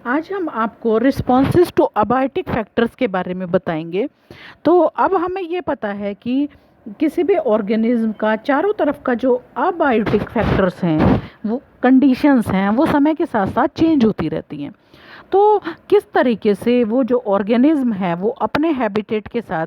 आज हम आपको रिस्पॉन्सेज टू अबायोटिक फैक्टर्स के बारे में बताएंगे। तो अब हमें ये पता है कि किसी भी ऑर्गेनिज्म का चारों तरफ का जो अबायोटिक फैक्टर्स हैं, वो कंडीशंस हैं, वो समय के साथ साथ चेंज होती रहती हैं। तो किस तरीके से वो जो ऑर्गेनिज्म है वो अपने हैबिटेट के साथ,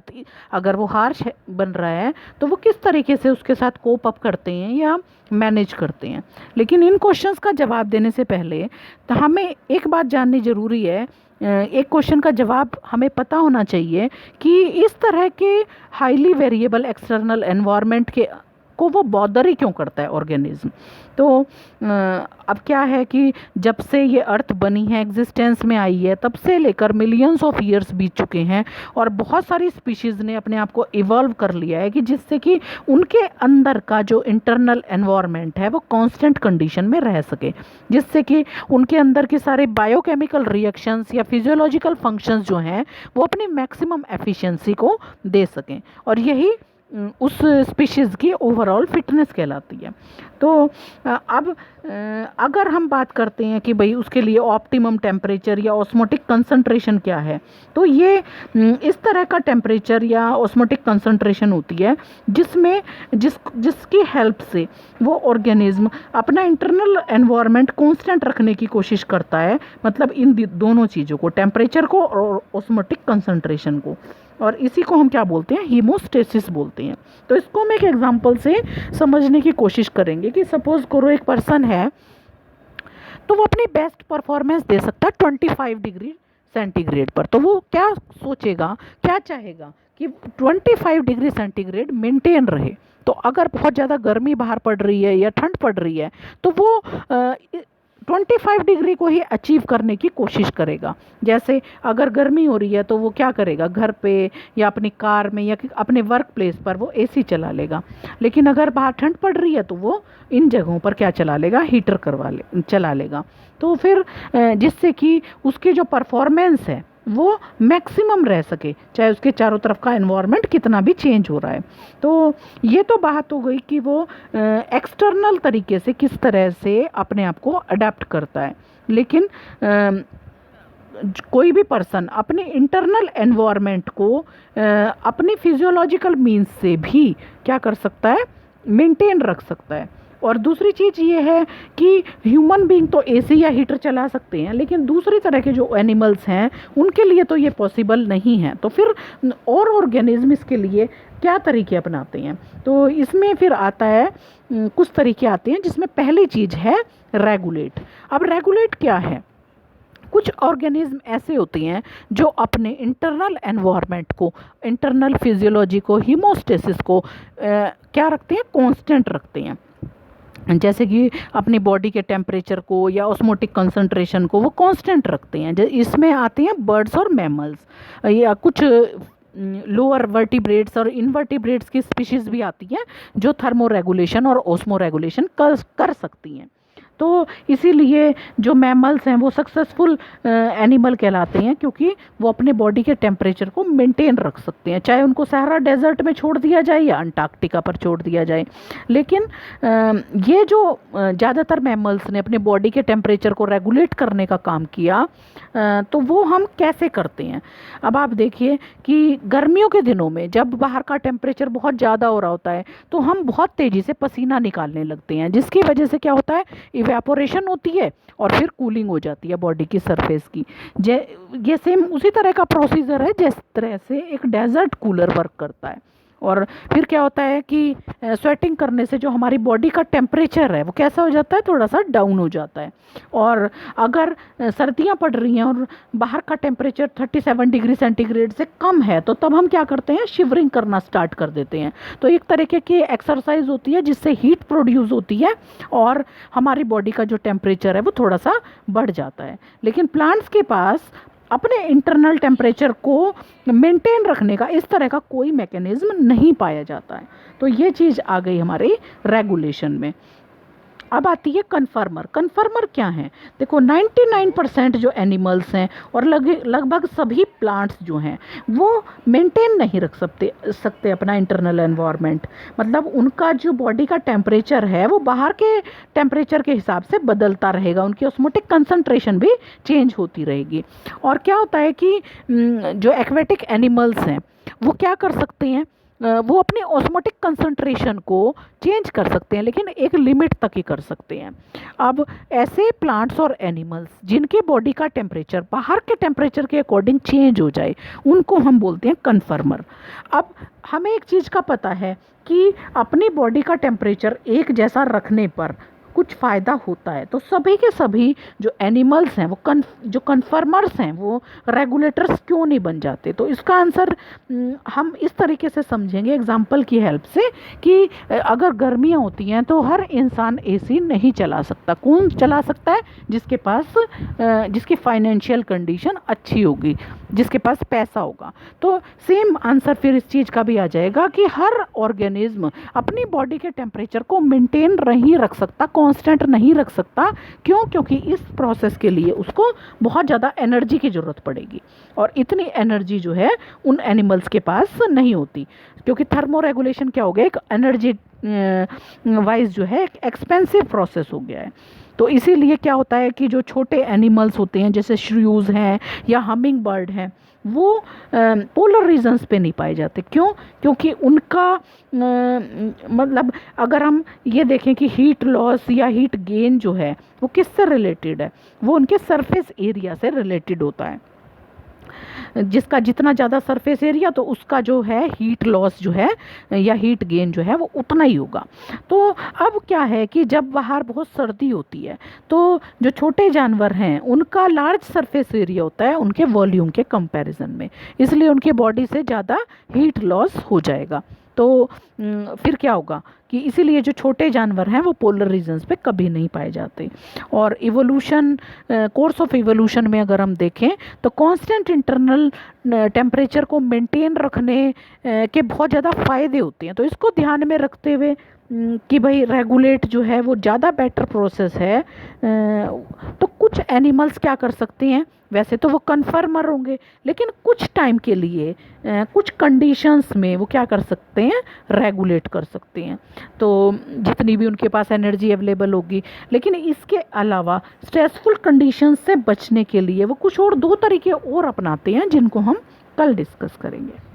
अगर वो हार्श बन रहा है तो वो किस तरीके से उसके साथ कोप अप करते हैं या मैनेज करते हैं। लेकिन इन क्वेश्चंस का जवाब देने से पहले तो हमें एक बात जाननी ज़रूरी है। एक क्वेश्चन का जवाब हमें पता होना चाहिए कि इस तरह के हाईली वेरिएबल एक्सटर्नल एनवायरनमेंट के को वो बॉदर ही क्यों करता है ऑर्गेनिज्म। तो अब क्या है कि जब से ये अर्थ बनी है, एग्जिस्टेंस में आई है, तब से लेकर मिलियंस ऑफ ईयर्स बीत चुके हैं और बहुत सारी स्पीशीज़ ने अपने आप को इवॉल्व कर लिया है कि जिससे कि उनके अंदर का जो इंटरनल एनवायरनमेंट है वो कांस्टेंट कंडीशन में रह सके, जिससे कि उनके अंदर के सारे बायोकेमिकल रिएक्शंस या फिजियोलॉजिकल फंक्शंस जो हैं वो अपनी मैक्सिमम एफिशिएंसी को दे सकें, और यही उस स्पीशीज़ की ओवरऑल फिटनेस कहलाती है। तो अब अगर हम बात करते हैं कि भाई उसके लिए ऑप्टिमम टेम्परेचर या ऑस्मोटिक कंसंट्रेशन क्या है, तो ये इस तरह का टेम्परेचर या ऑस्मोटिक कंसंट्रेशन होती है जिसमें जिसकी हेल्प से वो ऑर्गेनिज्म अपना इंटरनल एनवायरनमेंट कांस्टेंट रखने की कोशिश करता है, मतलब इन दोनों चीज़ों को, टेम्परेचर को और ऑस्मोटिक कंसंट्रेशन को, और इसी को हम क्या बोलते हैं, हीमोस्टेसिस बोलते हैं। तो इसको हम एक एग्जांपल से समझने की कोशिश करेंगे कि सपोज करो एक पर्सन है तो वो अपनी बेस्ट परफॉर्मेंस दे सकता है 25 डिग्री सेंटीग्रेड पर। तो वो क्या सोचेगा, क्या चाहेगा कि 25 डिग्री सेंटीग्रेड मेंटेन रहे। तो अगर बहुत ज़्यादा गर्मी बाहर पड़ रही है या ठंड पड़ रही है तो वो 25 डिग्री को ही अचीव करने की कोशिश करेगा। जैसे अगर गर्मी हो रही है तो वो क्या करेगा, घर पे या अपनी कार में या अपने वर्क प्लेस पर वो एसी चला लेगा। लेकिन अगर बाहर ठंड पड़ रही है तो वो इन जगहों पर क्या चला लेगा, हीटर चला लेगा। तो फिर जिससे कि उसकी जो परफॉर्मेंस है वो मैक्सिमम रह सके, चाहे उसके चारों तरफ का एनवायरनमेंट कितना भी चेंज हो रहा है। तो ये तो बात हो गई कि वो एक्सटर्नल तरीके से किस तरह से अपने आप को अडेप्ट करता है। लेकिन कोई भी पर्सन अपने इंटरनल एनवायरनमेंट को अपनी फिजियोलॉजिकल मीन्स से भी क्या कर सकता है, मेंटेन रख सकता है। और दूसरी चीज़ ये है कि ह्यूमन बीइंग तो एसी या हीटर चला सकते हैं, लेकिन दूसरी तरह के जो एनिमल्स हैं उनके लिए तो ये पॉसिबल नहीं है। तो फिर और ऑर्गेनिज्म इसके लिए क्या तरीके अपनाते हैं, तो इसमें फिर आता है कुछ तरीके आते हैं, जिसमें पहली चीज़ है रेगुलेट। अब रेगुलेट क्या है, कुछ ऑर्गेनिज्म ऐसे होते हैं जो अपने इंटरनल एनवायरनमेंट को, इंटरनल फिजियोलॉजी को, हीमोस्टेसिस को क्या रखते हैं, कांस्टेंट रखते हैं। जैसे कि अपनी बॉडी के टेम्परेचर को या ऑस्मोटिक कंसंट्रेशन को वो कांस्टेंट रखते हैं। इसमें आते हैं बर्ड्स और मैमल्स, या कुछ लोअर वर्टिब्रेट्स और इनवर्टिब्रेट्स की स्पीशीज़ भी आती हैं जो थर्मो रेगुलेशन और ओस्मो रेगुलेशन कर सकती हैं। तो इसीलिए जो मैमल्स हैं वो सक्सेसफुल एनिमल कहलाते हैं, क्योंकि वो अपने बॉडी के टेम्परेचर को मेंटेन रख सकते हैं, चाहे उनको सहारा डेजर्ट में छोड़ दिया जाए या अंटार्कटिका पर छोड़ दिया जाए। लेकिन ये जो ज़्यादातर मैमल्स ने अपने बॉडी के टेम्परेचर को रेगुलेट करने का काम किया, तो वो हम कैसे करते हैं। अब आप देखिए कि गर्मियों के दिनों में जब बाहर का टेम्परेचर बहुत ज़्यादा हो रहा होता है तो हम बहुत तेज़ी से पसीना निकालने लगते हैं, जिसकी वजह से क्या होता है, इवेपोरेशन होती है और फिर कूलिंग हो जाती है बॉडी की सरफेस की। ये सेम उसी तरह का प्रोसीजर है जिस तरह से एक डेजर्ट कूलर वर्क करता है। और फिर क्या होता है कि स्वेटिंग करने से जो हमारी बॉडी का टेम्परेचर है वो कैसा हो जाता है, थोड़ा सा डाउन हो जाता है। और अगर सर्दियाँ पड़ रही हैं और बाहर का टेम्परेचर 37 डिग्री सेंटीग्रेड से कम है तो तब हम क्या करते हैं, शिवरिंग करना स्टार्ट कर देते हैं। तो एक तरीके की एक्सरसाइज होती है जिससे हीट प्रोड्यूस होती है और हमारी बॉडी का जो टेम्परेचर है वो थोड़ा सा बढ़ जाता है। लेकिन प्लांट्स के पास अपने इंटरनल टेम्परेचर को मेंटेन रखने का इस तरह का कोई मैकेनिज्म नहीं पाया जाता है। तो ये चीज़ आ गई हमारे रेगुलेशन में। अब आती है कन्फर्मर। कन्फर्मर क्या है? देखो 99% जो एनिमल्स हैं और लगभग सभी प्लांट्स जो हैं वो मेंटेन नहीं रख सकते अपना इंटरनल एनवायरनमेंट। मतलब उनका जो बॉडी का टेम्परेचर है वो बाहर के टेम्परेचर के हिसाब से बदलता रहेगा, उनकी ऑस्मोटिक कंसंट्रेशन भी चेंज होती रहेगी। और क्या होता है कि जो एक्वेटिक एनिमल्स हैं वो क्या कर सकते हैं, वो अपने ऑस्मोटिक कंसंट्रेशन को चेंज कर सकते हैं, लेकिन एक लिमिट तक ही कर सकते हैं। अब ऐसे प्लांट्स और एनिमल्स जिनके बॉडी का टेम्परेचर बाहर के टेम्परेचर के अकॉर्डिंग चेंज हो जाए उनको हम बोलते हैं कन्फर्मर। अब हमें एक चीज़ का पता है कि अपनी बॉडी का टेम्परेचर एक जैसा रखने पर कुछ फ़ायदा होता है, तो सभी के सभी जो एनिमल्स हैं वो जो कन्फर्मर्स हैं वो रेगुलेटर्स क्यों नहीं बन जाते? तो इसका आंसर हम इस तरीके से समझेंगे एग्जाम्पल की हेल्प से कि अगर गर्मियाँ होती हैं तो हर इंसान एसी नहीं चला सकता। कौन चला सकता है? जिसकी फाइनेंशियल कंडीशन अच्छी होगी, जिसके पास पैसा होगा। तो सेम आंसर फिर इस चीज़ का भी आ जाएगा कि हर ऑर्गेनिज्म अपनी बॉडी के टेम्परेचर को मेंटेन नहीं रख सकता, कांस्टेंट नहीं रख सकता। क्यों? क्योंकि इस प्रोसेस के लिए उसको बहुत ज़्यादा एनर्जी की ज़रूरत पड़ेगी और इतनी एनर्जी जो है उन एनिमल्स के पास नहीं होती, क्योंकि थर्मो रेगुलेशन क्या हो गया, एक एनर्जी वाइज जो है एक एक्सपेंसिव प्रोसेस हो गया है। तो इसीलिए क्या होता है कि जो छोटे एनिमल्स होते हैं जैसे श्रीव्स हैं या हमिंग बर्ड हैं वो पोलर रीजन्स पे नहीं पाए जाते। क्यों? क्योंकि उनका मतलब अगर हम ये देखें कि हीट लॉस या हीट गेन जो है वो किससे रिलेटेड है, वो उनके सरफेस एरिया से रिलेटेड होता है। जिसका जितना ज़्यादा सरफेस एरिया तो उसका जो है हीट लॉस जो है या हीट गेन जो है वो उतना ही होगा। तो अब क्या है कि जब बाहर बहुत सर्दी होती है तो जो छोटे जानवर हैं उनका लार्ज सरफेस एरिया होता है उनके वॉल्यूम के कंपैरिजन में, इसलिए उनके बॉडी से ज़्यादा हीट लॉस हो जाएगा। तो फिर क्या होगा कि इसीलिए जो छोटे जानवर हैं वो पोलर रीजन्स पे कभी नहीं पाए जाते। और इवोल्यूशन, कोर्स ऑफ इवोल्यूशन में अगर हम देखें तो कांस्टेंट इंटरनल टेम्परेचर को मेंटेन रखने के बहुत ज़्यादा फ़ायदे होते हैं। तो इसको ध्यान में रखते हुए कि भाई रेगुलेट जो है वो ज़्यादा बेटर प्रोसेस है, तो कुछ एनिमल्स क्या कर सकते हैं, वैसे तो वो कन्फर्मर होंगे लेकिन कुछ टाइम के लिए कुछ कंडीशंस में वो क्या कर सकते हैं, रेगुलेट कर सकते हैं। तो जितनी भी उनके पास एनर्जी अवेलेबल होगी, लेकिन इसके अलावा स्ट्रेसफुल कंडीशंस से बचने के लिए वो कुछ और 2 तरीके और अपनाते हैं जिनको हम कल डिस्कस करेंगे।